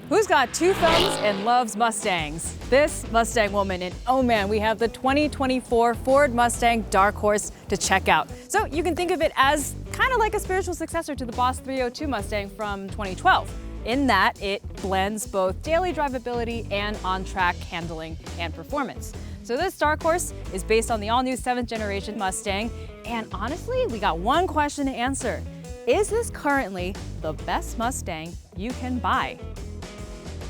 Who's got two thumbs and loves Mustangs? This Mustang woman, and oh man, we have the 2024 Ford Mustang Dark Horse to check out. So you can think of it as kind of like a spiritual successor to the Boss 302 Mustang from 2012, in that it blends both daily drivability and on-track handling and performance. So this Dark Horse is based on the all-new 7th generation Mustang, and honestly, we got one question to answer. Is this currently the best Mustang you can buy?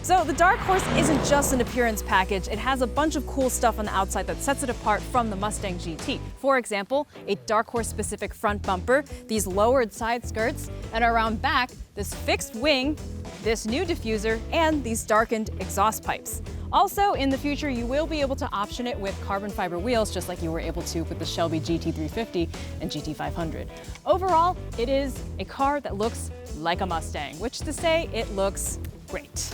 So the Dark Horse isn't just an appearance package, it has a bunch of cool stuff on the outside that sets it apart from the Mustang GT. For example, a Dark Horse specific front bumper, these lowered side skirts, and around back, this fixed wing, this new diffuser, and these darkened exhaust pipes. Also, in the future, you will be able to option it with carbon fiber wheels, just like you were able to with the Shelby GT350 and GT500. Overall, it is a car that looks like a Mustang, which to say it looks great.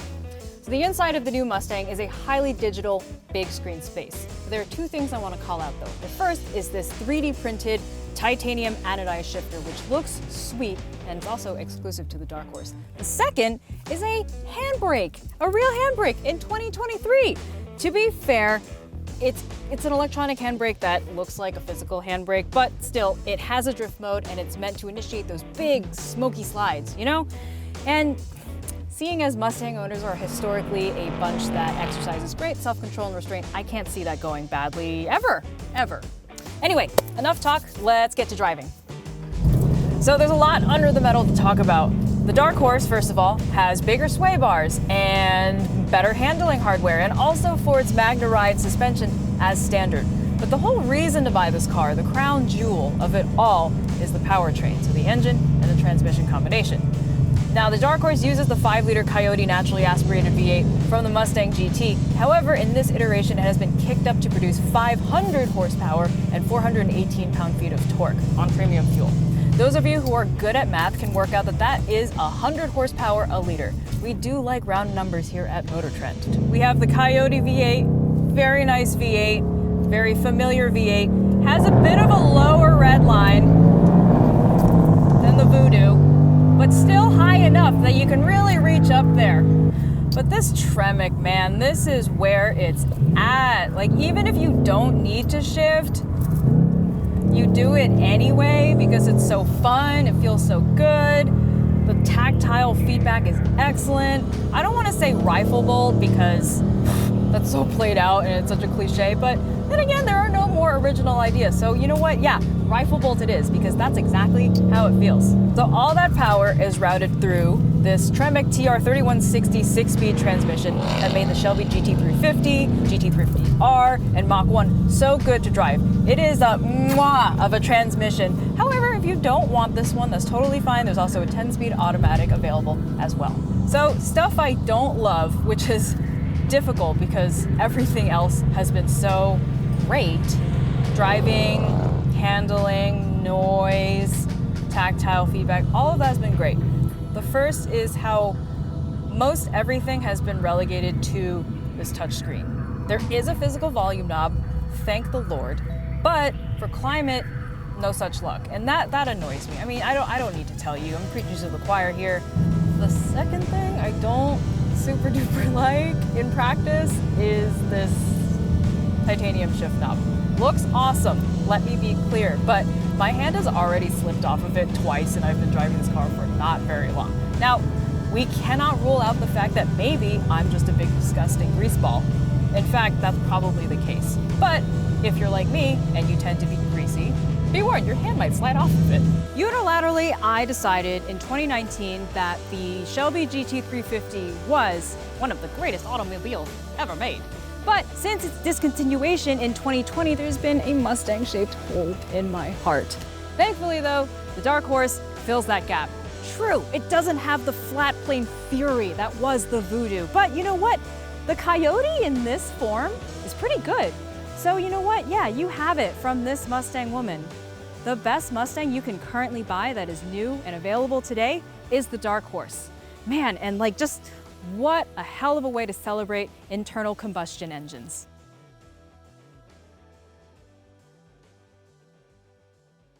So the inside of the new Mustang is a highly digital, big screen space. There are two things I want to call out though. The first is this 3D printed titanium anodized shifter, which looks sweet and is also exclusive to the Dark Horse. The second is a handbrake, a real handbrake in 2023. To be fair, it's an electronic handbrake that looks like a physical handbrake, but still, it has a drift mode and it's meant to initiate those big, smoky slides, you know? And seeing as Mustang owners are historically a bunch that exercises great self-control and restraint, I can't see that going badly ever. Anyway, enough talk, let's get to driving. So there's a lot under the metal to talk about. The Dark Horse, first of all, has bigger sway bars and better handling hardware, and also Ford's Magna Ride suspension as standard. But the whole reason to buy this car, the crown jewel of it all, is the powertrain, so the engine and the transmission combination. Now, the Dark Horse uses the 5-liter Coyote naturally aspirated V8 from the Mustang GT. However, in this iteration, it has been kicked up to produce 500 horsepower and 418 pound-feet of torque on premium fuel. Those of you who are good at math can work out that that is 100 horsepower a liter. We do like round numbers here at MotorTrend. We have the Coyote V8, very nice V8, very familiar V8, has a bit of a lower red line than the Voodoo, but still high enough that you can really reach up there. But this Tremec, man, this is where it's at. Like, even if you don't need to shift, you do it anyway because it's so fun, it feels so good. The tactile feedback is excellent. I don't want to say rifle bolt because that's so played out and it's such a cliche, but then again, there are no more original ideas. So you know what? Yeah, rifle bolt it is, because that's exactly how it feels. So all that power is routed through this Tremec TR3160 6-speed transmission that made the Shelby GT350, GT350R, and Mach 1 so good to drive. It is a mwah of a transmission. However, if you don't want this one, that's totally fine. There's also a 10-speed automatic available as well. So stuff I don't love, which is difficult because everything else has been so great. Driving, handling, noise, tactile feedback, all of that has been great. The first is how most everything has been relegated to this touchscreen. There is a physical volume knob, thank the Lord, but for climate, no such luck. And that annoys me. I mean, I don't need to tell you, I'm preaching to the choir here. The second thing I don't super duper like in practice is this titanium shift knob. Looks awesome, let me be clear, but my hand has already slipped off of it twice and I've been driving this car for not very long. Now, we cannot rule out the fact that maybe I'm just a big disgusting grease ball. In fact, that's probably the case. But if you're like me and you tend to be greasy, be warned, your hand might slide off of it. Unilaterally, I decided in 2019 that the Shelby GT350 was one of the greatest automobiles ever made. But since its discontinuation in 2020, there's been a Mustang-shaped hole in my heart. Thankfully though, the Dark Horse fills that gap. True, it doesn't have the flat plane fury that was the Voodoo, but you know what? The Coyote in this form is pretty good. So you know what? Yeah, you have it from this Mustang woman. The best Mustang you can currently buy that is new and available today is the Dark Horse. Man, and like just what a hell of a way to celebrate internal combustion engines.